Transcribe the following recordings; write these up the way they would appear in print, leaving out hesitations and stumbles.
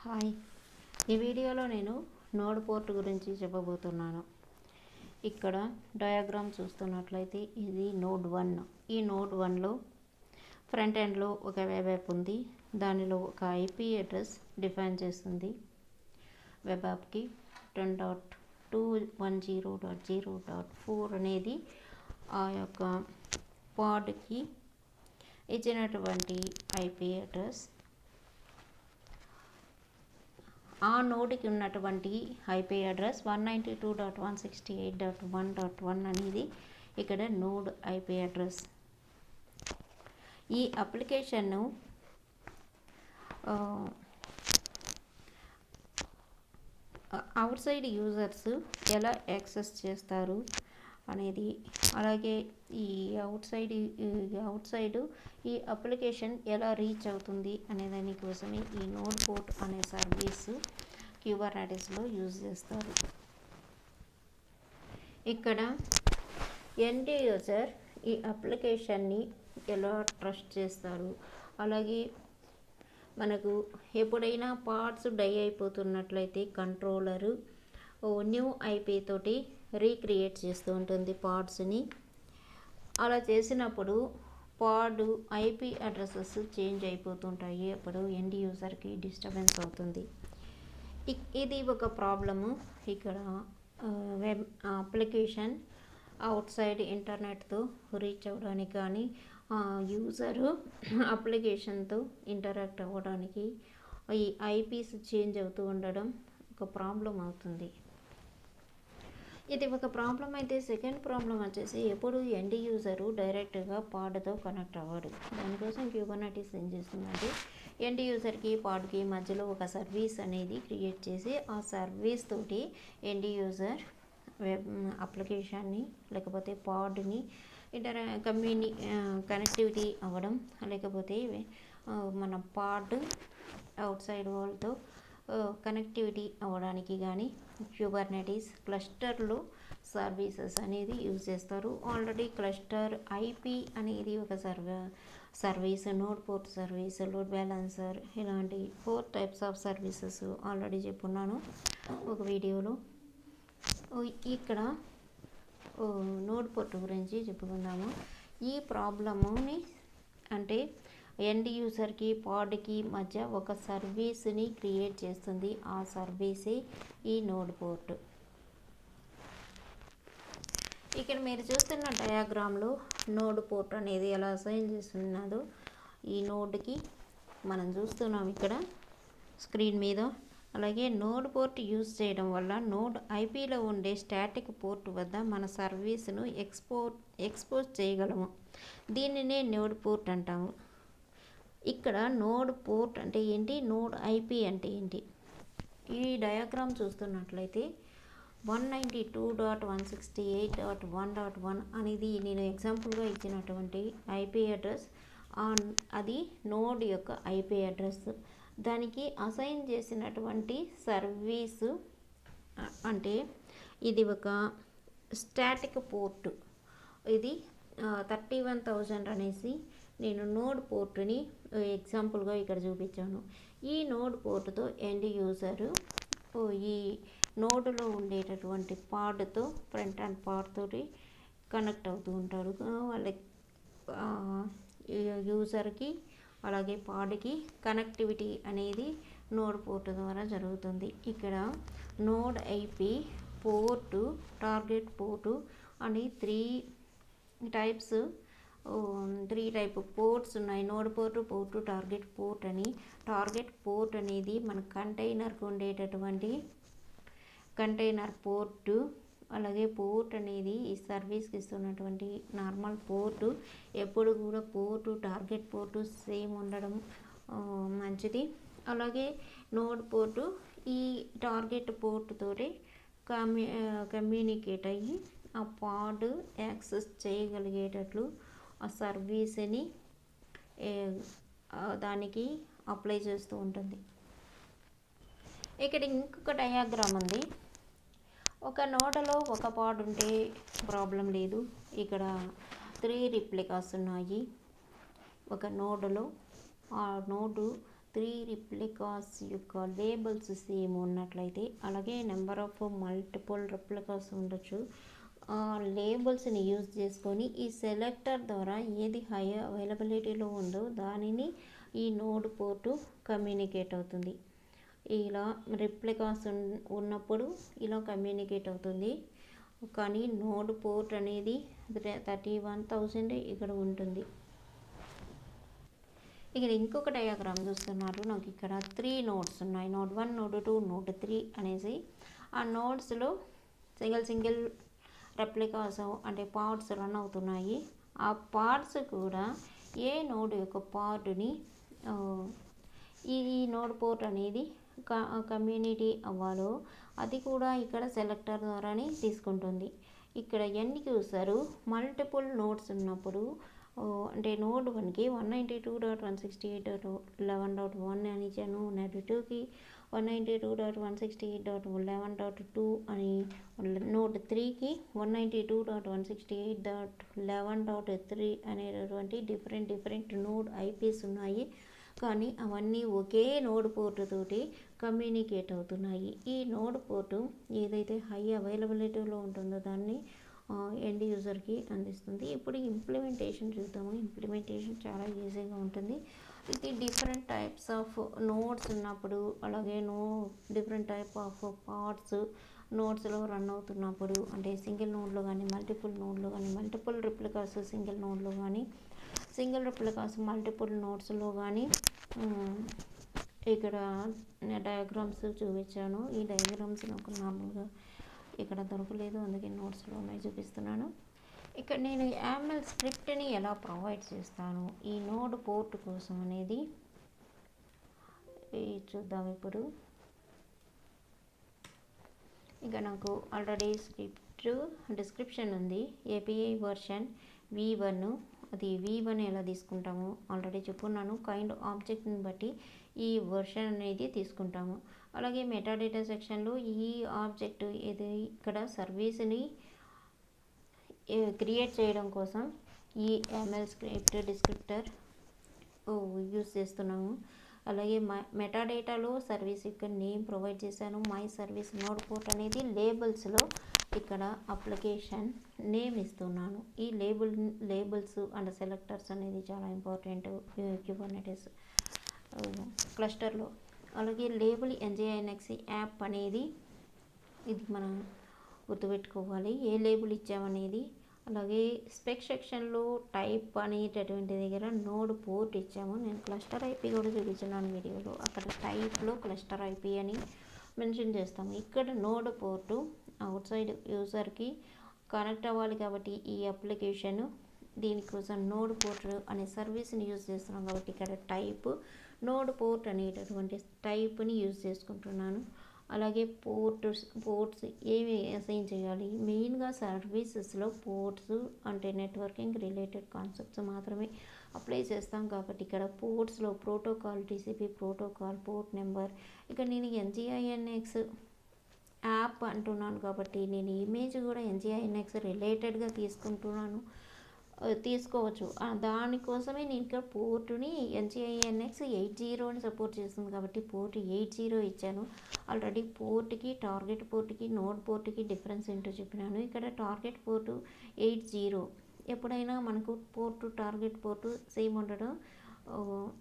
Hi, ఈ వీడియోలో నేను నోడ్ పోర్ట్ గురించి చెప్పబోతున్నాను. ఇక్కడ డయాగ్రామ్ చూస్తున్నట్లయితే ఇది నోడ్ 1. ఈ నోడ్ 1లో ఫ్రంట్ ఎండ్లో ఒక వెబ్ యాప్ ఉంది. దానిలో ఒక ఐపీ అడ్రస్ డిఫైన్ చేస్తుంది. వెబ్ యాప్కి 10.210.0.4 అనేది ఆ యొక్క పాడ్కి ఇచ్చినటువంటి ఐపీ అడ్రస్. ఆ నోడ్కి ఉన్నటువంటి ఐపీ అడ్రస్ 192.168.1.1 అనేది ఇక్కడ నోడ్ ఐపీ అడ్రస్. ఈ అప్లికేషన్ను అవుట్ సైడ్ యూజర్స్ ఎలా యాక్సెస్ చేస్తారు అనేది, అలాగే ఈ అవుట్ సైడ్ ఈ అప్లికేషన్ ఎలా రీచ్ అవుతుంది అనే దానికోసమే ఈ నోడ్ పోర్ట్ అనే సర్వీస్ క్యూబర్నెటిస్లో యూజ్ చేస్తారు. ఇక్కడ ఎండ్ యూజర్ ఈ అప్లికేషన్ని ఎలా ట్రస్ట్ చేస్తారు, అలాగే మనకు ఎప్పుడైనా పార్ట్స్ డై అయిపోతున్నట్లయితే కంట్రోలరు న్యూ ఐపీ తోటి రీక్రియేట్ చేస్తూ ఉంటుంది పార్ట్స్ని. అలా చేసినప్పుడు పాడ్ ఐపీ అడ్రసెస్ చేంజ్ అయిపోతుంటాయి. అప్పుడు ఎండ్ యూజర్కి డిస్టర్బెన్స్ అవుతుంది. ఇది ఒక ప్రాబ్లము. ఇక్కడ వెబ్ అప్లికేషన్ అవుట్ సైడ్ ఇంటర్నెట్తో రీచ్ అవ్వడానికి కానీ యూజరు అప్లికేషన్తో ఇంటరాక్ట్ అవ్వడానికి ఈ ఐపీస్ చేంజ్ అవుతూ ఉండడం ఒక ప్రాబ్లం అవుతుంది. ఇది ఒక ప్రాబ్లం అయితే సెకండ్ ప్రాబ్లం వచ్చేసి ఎప్పుడు ఎండ్ యూజరు డైరెక్ట్గా పాడ్తో కనెక్ట్ అవ్వడు. దానికోసం క్యూబర్నెటిస్ ఏం చేస్తుందంటే ఎండ్ యూజర్కి పాడ్కి మధ్యలో ఒక సర్వీస్ అనేది క్రియేట్ చేసి ఆ సర్వీస్ తోటి ఎండ్ యూజర్ వెబ్ అప్లికేషన్ని లేకపోతే పాడ్ని కనెక్టివిటీ అవ్వడం, లేకపోతే మన పాడ్ అవుట్ సైడ్ వరల్డ్తో కనెక్టివిటీ అవ్వడానికి కానీ క్యూబర్నెటిస్ క్లస్టర్లో సర్వీసెస్ అనేది యూజ్ చేస్తారు. ఆల్రెడీ క్లస్టర్ ఐపీ అనేది ఒక service, node port service, load balancer, ఇలాంటి 4 టైప్స్ ఆఫ్ సర్వీసెస్ ఆల్రెడీ చెప్పున్నాను ఒక వీడియోలో. ఇక్కడ నోడ్ పోర్ట్ గురించి చెప్పుకుందాము. ఈ ప్రాబ్లముని అంటే ఎండ్ యూజర్కి పాడ్కి మధ్య ఒక సర్వీస్ని క్రియేట్ చేస్తుంది. ఆ సర్వీసే ఈ నోడ్ పోర్ట్. ఇక్కడ మీరు చూస్తున్న డయాగ్రామ్లో నోడ్ పోర్ట్ అనేది ఎలా అసైన్ చేస్తున్నదో ఈ నోడ్కి మనం చూస్తున్నాం ఇక్కడ స్క్రీన్ మీద. అలాగే నోడ్ పోర్ట్ యూజ్ చేయడం వల్ల నోడ్ ఐపీలో ఉండే స్టాటిక్ పోర్ట్ వద్ద మన సర్వీస్ను ఎక్స్పోజ్ చేయగలము. దీనినే నోడ్ పోర్ట్ అంటాము. ఇక్కడ నోడ్ పోర్ట్ అంటే ఏంటి, నోడ్ ఐపీ అంటే ఏంటి? ఈ డయాగ్రామ్ చూస్తున్నట్లయితే 192.168.1.1 అనేది నేను ఎగ్జాంపుల్గా ఇచ్చినటువంటి ఐపీ అడ్రస్. అది నోడ్ యొక్క ఐపీ అడ్రస్. దానికి అసైన్ చేసినటువంటి సర్వీసు అంటే ఇది ఒక స్టాటిక్ పోర్ట్. ఇది 31,000 అనేసి నేను నోడ్ పోర్ట్ని ఎగ్జాంపుల్గా ఇక్కడ చూపించాను. ఈ నోడ్ పోర్టుతో ఎండ్ యూజరు ఈ నోడ్లో ఉండేటటువంటి పాడ్తో ఫ్రంట్ అండ్ పాడ్ తోటి కనెక్ట్ అవుతూ ఉంటారు. వాళ్ళ యూజర్కి అలాగే పాడ్కి కనెక్టివిటీ అనేది నోడ్ పోర్ట్ ద్వారా జరుగుతుంది. ఇక్కడ node IP, port, target port అని 3 టైప్ పోర్ట్స్ ఉన్నాయి. నోడ్ పోర్టు, టార్గెట్ పోర్ట్ అని. టార్గెట్ పోర్ట్ అనేది మన కంటైనర్కి ఉండేటటువంటి కంటైనర్ పోర్టు. అలాగే పోర్ట్ అనేది ఈ సర్వీస్కి ఇస్తున్నటువంటి నార్మల్ పోర్టు. ఎప్పుడు కూడా పోర్టు, టార్గెట్ పోర్టు సేమ్ ఉండడం మంచిది. అలాగే నోడ్ పోర్టు ఈ టార్గెట్ పోర్ట్ తోటి కమ్యూనికేట్ అయ్యి ఆ పాడ్ యాక్సెస్ చేయగలిగేటట్లు ఆ సర్వీస్ని దానికి అప్లై చేస్తూ ఉంటుంది. ఇక్కడ ఇంకొక డయాగ్రామ్ ఉంది. ఒక నోడ్లో ఒక పాడ్ ఉంటే ప్రాబ్లం లేదు. ఇక్కడ 3 రిప్లికాస్ ఉన్నాయి ఒక నోడ్లో. ఆ నోడు 3 రిప్లికాస్ యొక్క లేబుల్స్ సేమ్ ఉన్నట్లయితే, అలాగే నెంబర్ ఆఫ్ మల్టిపుల్ రిప్లికాస్ ఉండొచ్చు. ఆ లేబుల్స్ని యూజ్ చేసుకొని ఈ సెలెక్టర్ ద్వారా ఏది హై అవైలబిలిటీలో ఉందో దానిని ఈ నోడ్ పోర్టు కమ్యూనికేట్ అవుతుంది. ఇలా రిప్లికాస్ ఉన్నప్పుడు ఇలా కమ్యూనికేట్ అవుతుంది. కానీ నోడ్ పోర్ట్ అనేది 31,000 ఇక్కడ ఉంటుంది. ఇక్కడ ఇంకొక డయాగ్రామ్ చూస్తున్నారు. నాకు ఇక్కడ 3 నోడ్స్ ఉన్నాయి. నోడ్ 1, నోడ్ 2, నోడ్ 3 అనేసి. ఆ నోడ్స్లో సింగిల్ రెప్లికాస్ అంటే పార్ట్స్ రన్ అవుతున్నాయి. ఆ పార్ట్స్ కూడా ఏ నోడ్ యొక్క పార్ట్ని ఈ నోడ్ పోర్ట్ అనేది కమ్యూనిటీ అవ్వాలో అది కూడా ఇక్కడ సెలెక్టర్ ద్వారానే తీసుకుంటుంది. ఇక్కడ ఎండ్ యూజర్ మల్టిపుల్ నోడ్స్ ఉన్నప్పుడు అంటే నోడ్ 1కి 192.168.11.1 అని ఇచ్చాను. నోడ్ 2కి 192.168.11.2 అని, నోడ్ 3కి 192.168.11.3 అనేటటువంటి డిఫరెంట్ నోడ్ ఐపీస్ ఉన్నాయి. కానీ అవన్నీ ఒకే నోడ్ పోర్టు తోటి కమ్యూనికేట్ అవుతున్నాయి. ఈ నోడ్ పోర్టు ఏదైతే హై అవైలబిలిటీలో ఉంటుందో దాన్ని ఎండ్ యూజర్కి అందిస్తుంది. ఇప్పుడు ఇంప్లిమెంటేషన్ చూద్దాము. ఇంప్లిమెంటేషన్ చాలా ఈజీగా ఉంటుంది. ఇది డిఫరెంట్ టైప్స్ ఆఫ్ నోడ్స్ ఉన్నప్పుడు, అలాగే డిఫరెంట్ టైప్ ఆఫ్ పార్ట్స్ నోడ్స్లో రన్ అవుతున్నప్పుడు, అంటే సింగిల్ నోడ్లో కానీ మల్టిపుల్ నోడ్లో కానీ, మల్టిపుల్ రిప్లికాస్ సింగిల్ నోడ్లో కానీ, సింగిల్ రిప్లికాస్ మల్టిపుల్ నోడ్స్లో కానీ ఇక్కడ డయాగ్రామ్స్ చూపించాను. ఈ డయాగ్రామ్స్ నాకు నార్మల్గా ఇక్కడ దొరకలేదు, అందుకే నోట్స్లో ఉన్నాయి చూపిస్తున్నాను. ఇక్కడ నేను YAML స్క్రిప్ట్ని ఎలా ప్రొవైడ్ చేస్తాను ఈ నోడ్ పోర్ట్ కోసం అనేది చూద్దాం. ఇప్పుడు ఇక నాకు ఆల్రెడీ స్క్రిప్ట్ డిస్క్రిప్షన్ ఉంది. API వర్షన్ V1, అది V1 ఎలా తీసుకుంటాము ఆల్రెడీ చెప్పున్నాను. కైండ్ ఆబ్జెక్ట్ని బట్టి ఈ వర్షన్ అనేది తీసుకుంటాము. అలాగే మెటాడేటా సెక్షన్లో ఈ ఆబ్జెక్ట్ ఏది ఇక్కడ సర్వీస్ని క్రియేట్ చేయడం కోసం ఈ YAML స్క్రిప్ట్ డిస్క్రిప్టర్ యూజ్ చేస్తున్నాము. అలాగే మెటాడేటాలో సర్వీస్ యొక్క నేమ్ ప్రొవైడ్ చేశాను. మై సర్వీస్ నోడ్ పోర్ట్ అనేది లేబుల్స్లో ఇక్కడ అప్లికేషన్ నేమ్ ఇస్తున్నాను. ఈ లేబుల్స్ అండ్ సెలెక్టర్స్ అనేది చాలా ఇంపార్టెంట్ క్యూబర్నెటిస్ క్లస్టర్లో. అలాగే లేబుల్ NGINX యాప్ అనేది ఇది మనం గుర్తుపెట్టుకోవాలి, ఏ లేబుల్ ఇచ్చామనేది. అలాగే స్పెక్ సెక్షన్లో టైప్ అనేటటువంటి దగ్గర నోడ్ పోర్ట్ ఇచ్చాము. నేను క్లస్టర్ ఐపీ కూడా చూపించున్నాను వీడియోలో. అక్కడ టైప్లో క్లస్టర్ ఐపీ అని మెన్షన్ చేస్తాము. ఇక్కడ నోడ్ పోర్టు అవుట్ సైడ్ యూజర్కి కనెక్ట్ అవ్వాలి కాబట్టి ఈ అప్లికేషన్ దీనికోసం నోడ్ పోర్ట్ అనే సర్వీస్ని యూజ్ చేస్తున్నాం కాబట్టి ఇక్కడ టైప్ నోడ్ పోర్ట్ అనేటటువంటి టైప్ని యూజ్ చేసుకుంటున్నాను. అలాగే పోర్ట్స్ ఏమి అసైన్ చేయాలి, మెయిన్గా సర్వీసెస్లో పోర్ట్స్ అంటే నెట్వర్కింగ్ రిలేటెడ్ కాన్సెప్ట్స్ మాత్రమే అప్లై చేస్తాం కాబట్టి ఇక్కడ పోర్ట్స్లో protocol, TCP protocol, port number. ఇక్కడ నేను NGINX యాప్ అంటున్నాను కాబట్టి నేను ఇమేజ్ కూడా NGINX రిలేటెడ్గా తీసుకోవచ్చు. దానికోసమే నేను ఇక్కడ పోర్టుని NGINX 80 సపోర్ట్ చేస్తుంది కాబట్టి పోర్ట్ 80 ఇచ్చాను. ఆల్రెడీ పోర్ట్కి, టార్గెట్ పోర్ట్కి, నోడ్ పోర్ట్కి డిఫరెన్స్ ఏంటో చెప్పినాను. ఇక్కడ టార్గెట్ పోర్టు 80. ఎప్పుడైనా మనకు పోర్టు టార్గెట్ పోర్టు సేమ్ ఉండడం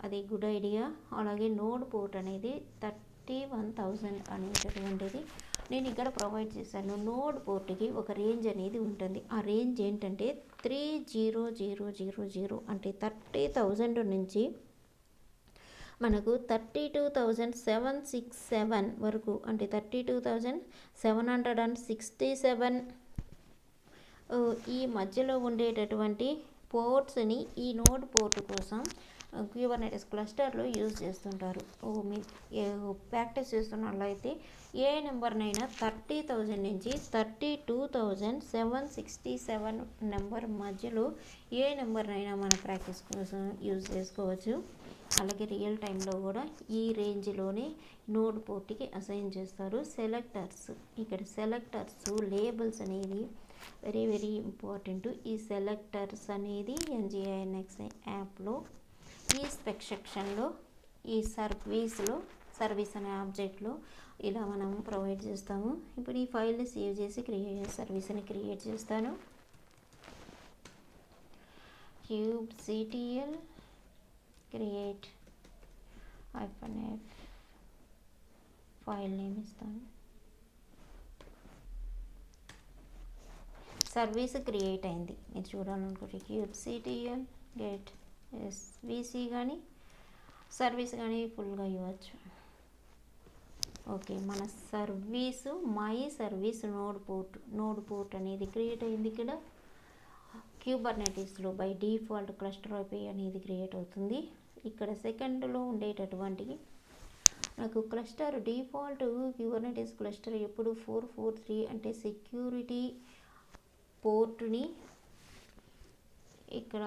అది గుడ్ ఐడియా. అలాగే నోడ్ పోర్ట్ అనేది 31,000 అనేటటువంటిది నేను ఇక్కడ ప్రొవైడ్ చేశాను. నోడ్ పోర్ట్కి ఒక రేంజ్ అనేది ఉంటుంది. ఆ రేంజ్ ఏంటంటే 30,000 అంటే 30,000 నుంచి మనకు 32,767 వరకు, అంటే 32,767 ఈ మధ్యలో ఉండేటటువంటి పోర్ట్స్ని ఈ నోడ్ పోర్ట్ కోసం క్యూబర్నెటిస్ క్లస్టర్లో యూజ్ చేస్తుంటారు. మీరు ప్రాక్టీస్ చేస్తున్నట్లయితే ఏ నెంబర్నైనా 30,000 నుంచి 32,767 నెంబర్ మధ్యలో ఏ నెంబర్నైనా మన ప్రాక్టీస్ కోసం యూజ్ చేసుకోవచ్చు. అలాగే రియల్ టైంలో కూడా ఈ రేంజ్లోనే నోడ్ పోర్ట్కి అసైన్ చేస్తారు. సెలెక్టర్స్, ఇక్కడ సెలెక్టర్స్ లేబుల్స్ అనేది వెరీ ఇంపార్టెంట్. ఈ సెలెక్టర్స్ అనేది NGINX యాప్లో ఈ స్పెక్ సెక్షన్లో ఈ సర్వీస్ అనే ఆబ్జెక్ట్లో ఇలా మనం ప్రొవైడ్ చేస్తాము. ఇప్పుడు ఈ ఫైల్ని సేవ్ చేసి సర్వీస్ని క్రియేట్ చేస్తాను. kubectl create -f file name ఇస్తాను. సర్వీస్ క్రియేట్ అయింది. మీరు చూడాలనుకుంటే kubectl గెట్ svc కానీ సర్వీస్ కానీ ఫుల్గా ఇవ్వచ్చు. ఓకే, మన service my service node port అనేది క్రియేట్ అయింది. ఇక్కడ క్యూబర్నెటిస్లో బై డిఫాల్ట్ క్లస్టర్ ఐపీ అనేది క్రియేట్ అవుతుంది. ఇక్కడ సెకండ్లో ఉండేటటువంటి నాకు క్లస్టర్ డిఫాల్ట్ క్యూబర్నెటిస్ క్లస్టర్ ఎప్పుడు 443 అంటే సెక్యూరిటీ పోర్ట్ని ఇక్కడ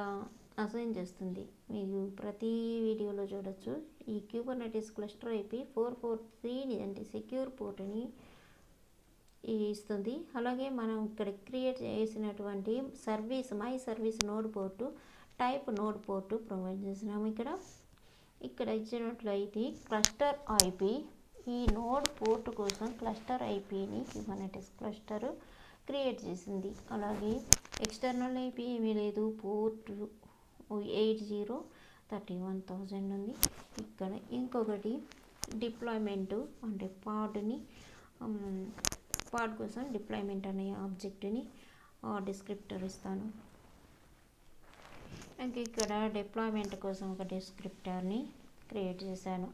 అసైన్ చేస్తుంది. మీకు ప్రతి వీడియోలో చూడొచ్చు. ఈ క్యూబర్నెటిస్ క్లస్టర్ ఐపీ 443 అంటే సెక్యూర్ పోర్ట్ని ఇస్తుంది. అలాగే మనం ఇక్కడ క్రియేట్ చేసినటువంటి my service node port type node port provide చేసినాము. ఇక్కడ ఇచ్చినట్లయితే క్లస్టర్ ఐపీ ఈ నోడ్ పోర్టు కోసం క్లస్టర్ ఐపీని క్యూబర్నెటిస్ క్లస్టర్ క్రియేట్ చేసింది. అలాగే ఎక్స్టర్నల్ ఐపీ ఏమీ లేదు, పోర్టు 8031,000 ఉంది. ఇక్కడ ఇంకొకటి డిప్లాయ్మెంట్ అంటే పాడ్ కోసం డిప్లాయ్మెంట్ అనే ఆబ్జెక్ట్ని డిస్క్రిప్టర్ ఇస్తాను. ఇంకా ఇక్కడ డిప్లాయ్మెంట్ కోసం ఒక డిస్క్రిప్టర్ని క్రియేట్ చేశాను.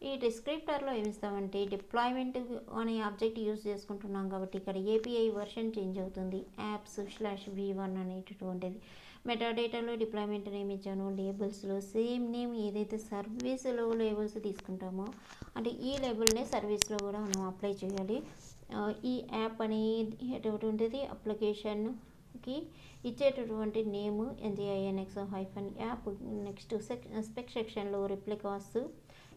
ఈ డిస్క్రిప్టర్లో ఏమి ఇస్తామంటే డిప్లాయ్మెంట్ అనే ఆబ్జెక్ట్ యూజ్ చేసుకుంటున్నాం కాబట్టి ఇక్కడ ఏపీఐ వర్షన్ చేంజ్ అవుతుంది. apps/v1 అనేటటువంటిది. మెటాడేటాలో డిప్లాయ్మెంట్ నేమ్ ఇచ్చాను. లేబుల్స్లో సేమ్ నేమ్ ఏదైతే సర్వీస్లో లేబుల్స్ తీసుకుంటామో అంటే ఈ లేబుల్నే సర్వీస్లో కూడా మనం అప్లై చేయాలి. ఈ యాప్ అనేటటువంటిది అప్లికేషన్కి ఇచ్చేటటువంటి నేము NGINX-యాప్. నెక్స్ట్ స్పెక్ సెక్షన్లో రిప్లికాస్,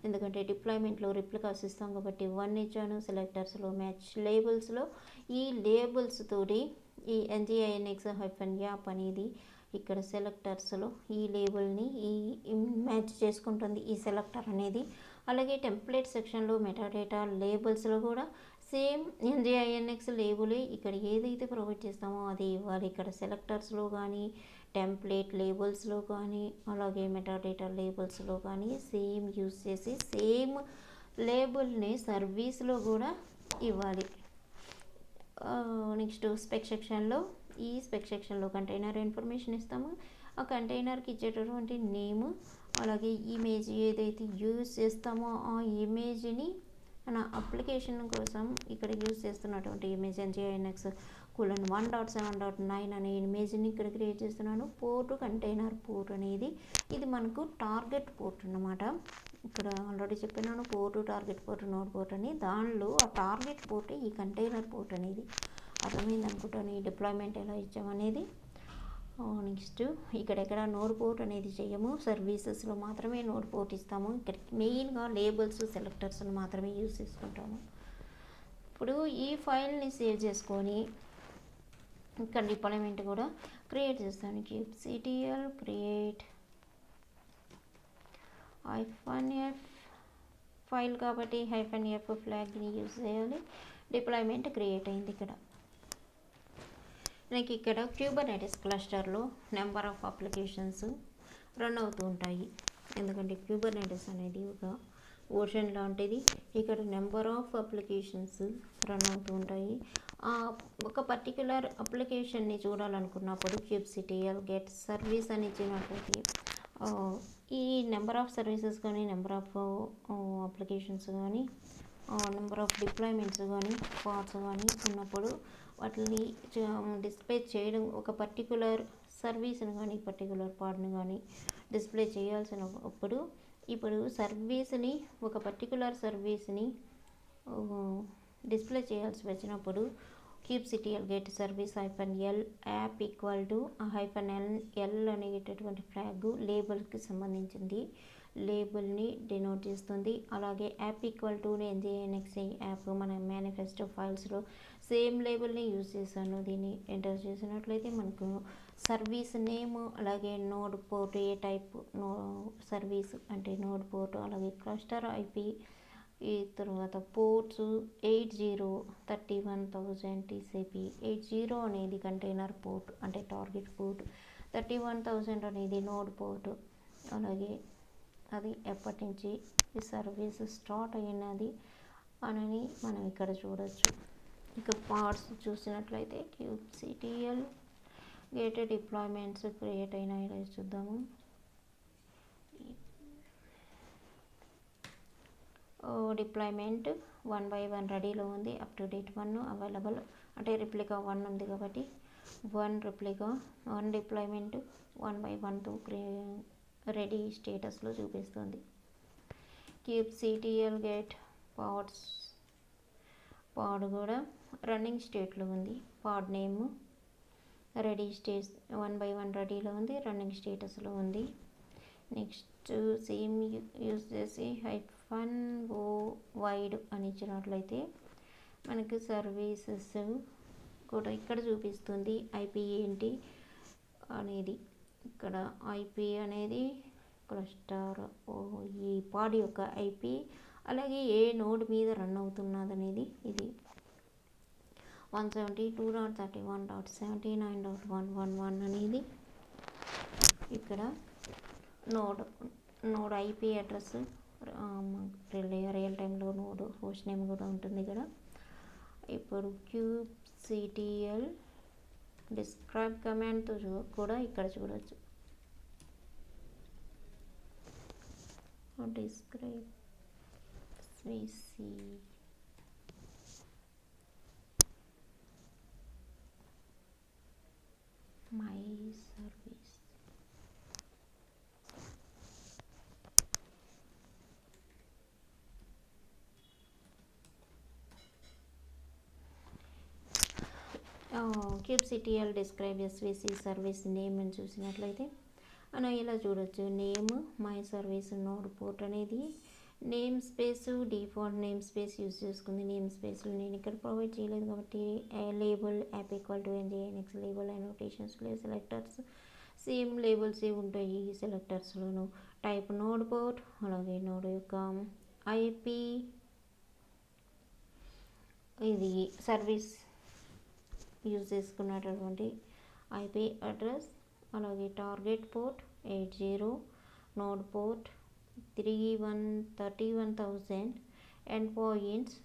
ఎందుకంటే డిప్లాయ్మెంట్లో రిప్లికాస్ ఇస్తాం కాబట్టి 1 ఇచ్చాను. సెలెక్టర్స్లో మ్యాచ్ లేబుల్స్లో ఈ లేబుల్స్ తోటి ఈ NGINX-యాప్ అనేది ఇక్కడ సెలెక్టర్స్లో ఈ లేబుల్ని మ్యాచ్ చేసుకుంటుంది ఈ సెలెక్టర్ అనేది. అలాగే టెంప్లెట్ సెక్షన్లో మెటాడేటా లేబుల్స్లో కూడా సేమ్ NGINX లేబులే ఇక్కడ ఏదైతే ప్రొవైడ్ చేస్తామో అది ఇవ్వాలి. ఇక్కడ సెలెక్టర్స్లో కానీ టెంప్లెట్ లేబుల్స్లో కానీ అలాగే మెటాడేటా లేబుల్స్లో కానీ సేమ్ యూస్ చేసి సేమ్ లేబుల్ని సర్వీస్లో కూడా ఇవ్వాలి. నెక్స్ట్ స్పెక్ సెక్షన్లో కంటైనర్ ఇన్ఫర్మేషన్ ఇస్తాము. ఆ కంటైనర్కి ఇచ్చేటటువంటి నేమ్ అలాగే ఇమేజ్ ఏదైతే యూజ్ చేస్తామో ఆ ఇమేజ్ని మన అప్లికేషన్ కోసం ఇక్కడ యూజ్ చేస్తున్నటువంటి ఇమేజ్ NGINX:1.7.9 అనే ఇమేజ్ని ఇక్కడ క్రియేట్ చేస్తున్నాను. పోర్టు కంటైనర్ పోర్ట్ అనేది ఇది మనకు టార్గెట్ పోర్ట్ అన్నమాట. ఇక్కడ ఆల్రెడీ చెప్పినాను port target port node port అని. దానిలో ఆ టార్గెట్ పోర్ట్ ఈ కంటైనర్ పోర్ట్ అనేది. అర్థమైంది అనుకుంటాను ఈ డిప్లాయ్మెంట్ ఎలా ఇచ్చామనేది. నెక్స్ట్ ఇక్కడ నోడ్ పోర్ట్ అనేది చేయము, సర్వీసెస్లో మాత్రమే నోడ్ పోర్ట్ ఇస్తాము. ఇక్కడ మెయిన్గా లేబుల్స్ సెలెక్టర్స్ను మాత్రమే యూజ్ చేసుకుంటాము. ఇప్పుడు ఈ ఫైల్ని సేవ్ చేసుకొని ఇక్కడ డిప్లాయ్మెంట్ కూడా క్రియేట్ చేస్తాను. kubectl క్రియేట్ -f ఫైల్ కాబట్టి -f ఫ్లాగ్ని యూజ్ చేయాలి. డిప్లాయ్మెంట్ క్రియేట్ అయింది. నాకు ఇక్కడ క్యూబర్నెటిస్ క్లస్టర్లో నెంబర్ ఆఫ్ అప్లికేషన్స్ రన్ అవుతూ ఉంటాయి. ఎందుకంటే క్యూబర్నెటిస్ అనేది ఒక ఓషన్ లాంటిది. ఇక్కడ నెంబర్ ఆఫ్ అప్లికేషన్స్ రన్ అవుతూ ఉంటాయి. ఒక పర్టిక్యులర్ అప్లికేషన్ని చూడాలనుకున్నప్పుడు kubectl గెట్ సర్వీస్ అని ఇచ్చినట్లయితే ఈ నెంబర్ ఆఫ్ సర్వీసెస్ కానీ నెంబర్ ఆఫ్ అప్లికేషన్స్ కానీ నెంబర్ ఆఫ్ డిప్లాయ్మెంట్స్ కానీ పార్ట్స్ కానీ ఉన్నప్పుడు వాటిని డిస్ప్లే చేయడం ఒక పర్టికులర్ సర్వీస్ని కానీ పర్టికులర్ పార్ట్ని కానీ డిస్ప్లే చేయాల్సినప్పుడు ఇప్పుడు సర్వీస్ని ఒక పర్టికులర్ సర్వీస్ని డిస్ప్లే చేయాల్సి వచ్చినప్పుడు kubectl get service -l app equal to -l అనేటటువంటి ఫ్లాగ్ లేబుల్కి సంబంధించింది. లేబుల్ని డినోట్ చేస్తుంది. అలాగే app equal to NGINX app మన మేనిఫెస్టో ఫైల్స్లో సేమ్ లేబుల్ని యూజ్ చేశాను. దీన్ని ఎంటర్ చేసినట్లయితే మనకు సర్వీస్ నేమ్, అలాగే నోడ్ పోర్ట్ ఏ టైప్ సర్వీస్ అంటే నోడ్ పోర్ట్, అలాగే క్లస్టర్ ఐపీ, ఈ తర్వాత పోర్ట్స్ 80 31,000 టీసీపీ. 80 అనేది కంటైనర్ పోర్ట్ అంటే టార్గెట్ పోర్ట్, 31,000 అనేది నోడ్ పోర్ట్. అలాగే అది ఎప్పటి నుంచి ఈ సర్వీస్ స్టార్ట్ అయినది అని మనం ఇక్కడ చూడొచ్చు. ఇక పార్ట్స్ చూసినట్లయితే kubectl గేటెడ్ డిప్లాయ్మెంట్స్ క్రియేట్ అయిన చూద్దాము. డిప్లాయ్మెంట్ 1/1 రెడీలో ఉంది. అప్ టు డేట్ 1 అవైలబుల్ అంటే రిప్లికా 1 ఉంది కాబట్టి 1 రిప్లికా 1 డిప్లాయ్మెంట్ 1/1 రెడీ స్టేటస్లో చూపిస్తుంది. kubectl గేట్ పాడ్స్ పాడ్ కూడా రన్నింగ్ స్టేట్లో ఉంది. పాడ్ నేమ్ రెడీ స్టేట్ 1/1 రెడీలో ఉంది, రన్నింగ్ స్టేటస్లో ఉంది. నెక్స్ట్ సేమ్ యూజ్ చేసి -o వైడ్ అని ఇచ్చినట్లయితే మనకి సర్వీసెస్ కూడా ఇక్కడ చూపిస్తుంది. ఐపీ ఏంటి అనేది ఇక్కడ ఐపీ అనేది క్లస్టర్ ఈ పాడ్ యొక్క ఐపీ, అలాగే ఏ నోడ్ మీద రన్ అవుతున్నది అనేది ఇది 172.31.79.111 అనేది ఇక్కడ నోడ్ ఐపీ అడ్రస్, రియల్ టైంలో నోడ్ హోస్ట్ నేమ్ కూడా ఉంటుంది ఇక్కడ. ఇప్పుడు kubectl డిస్క్రైబ్ కమాండ్తో కూడా ఇక్కడ చూడవచ్చు. Describe my service. kubectl describe SVC service name అని చూసినట్లయితే మనం ఇలా చూడొచ్చు. Name my service node port అనేది name space default name space use చేసుకుంది. నేమ్ స్పేస్లో నేను ఇక్కడ ప్రొవైడ్ చేయలేదు కాబట్టి label app equal to nginx label annotations selectors same labels ఉంటాయి ఈ సెలెక్టర్స్లోను. టైప్ నోడ్ పోర్ట్, అలాగే నోడ్ యొక్క ఐపీ, ఇది సర్వీస్ యూజ్ చేసుకున్నటువంటి ఐపీ అడ్రస్, అలాగే target port 80, node port 31,000 end points.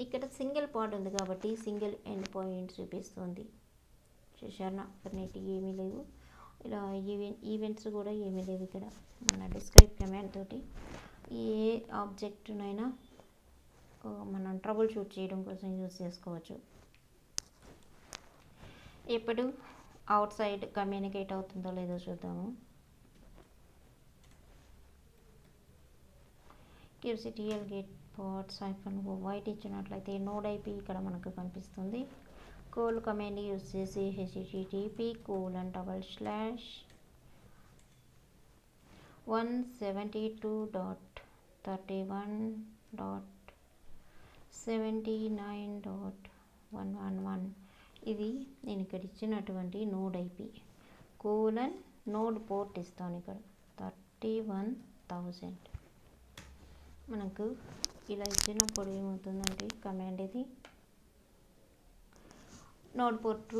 ఇక్కడ సింగిల్ పార్ట్ ఉంది కాబట్టి సింగిల్ ఎండ్ పాయింట్ చూపిస్తుంది. చూసారా అక్కడనేటి ఏమీ లేవు, ఇలా ఈవెంట్స్ కూడా ఏమీ లేవు ఇక్కడ. మన డిస్క్రైబ్ కమాండ్ తోటి ఏ ఆబ్జెక్ట్నైనా మనం ట్రబుల్ షూట్ చేయడం కోసం యూజ్ చేసుకోవచ్చు. ఇప్పుడు అవుట్ సైడ్ కమ్యూనికేట్ అవుతుందో లేదో చూద్దాము. kubectl get pods -o wide ఇచ్చినట్లయితే నోడ్ ఐపీ ఇక్కడ మనకు కనిపిస్తుంది. కోల్ కమాండ్ యూజ్ చేసి http://172.31.79.111 ఇది నేను ఇక్కడ ఇచ్చినటువంటి నోడ్ ఐపీ నోడ్ పోర్ట్ ఇస్తాను ఇక్కడ 31,000. మనకు ఇలా ఇచ్చినప్పుడు ఏమవుతుందంటే కమాండ్ ఇది నోడ్ పోర్ట్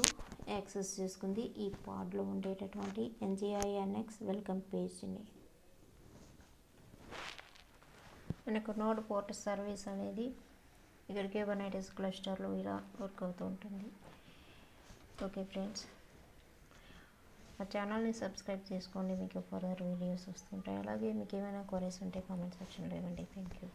యాక్సెస్ చేసుకుంది ఈ పాడ్లో ఉండేటటువంటి nginx వెల్కమ్ పేజ్ని. మనకు నోడ్ పోర్ట్ సర్వీస్ అనేది ఇక్కడ కుబర్నెటిస్ క్లస్టర్లో ఇలా వర్క్ అవుతూ ఉంటుంది. ఓకే ఫ్రెండ్స్, మా ఛానల్ని సబ్స్క్రైబ్ చేసుకోండి, మీకు ఫర్దర్ వీడియోస్ వస్తుంటాయి. అలాగే మీకు ఏమైనా క్వరీస్ ఉంటే కామెంట్ సెక్షన్లో ఇవ్వండి. Thank you.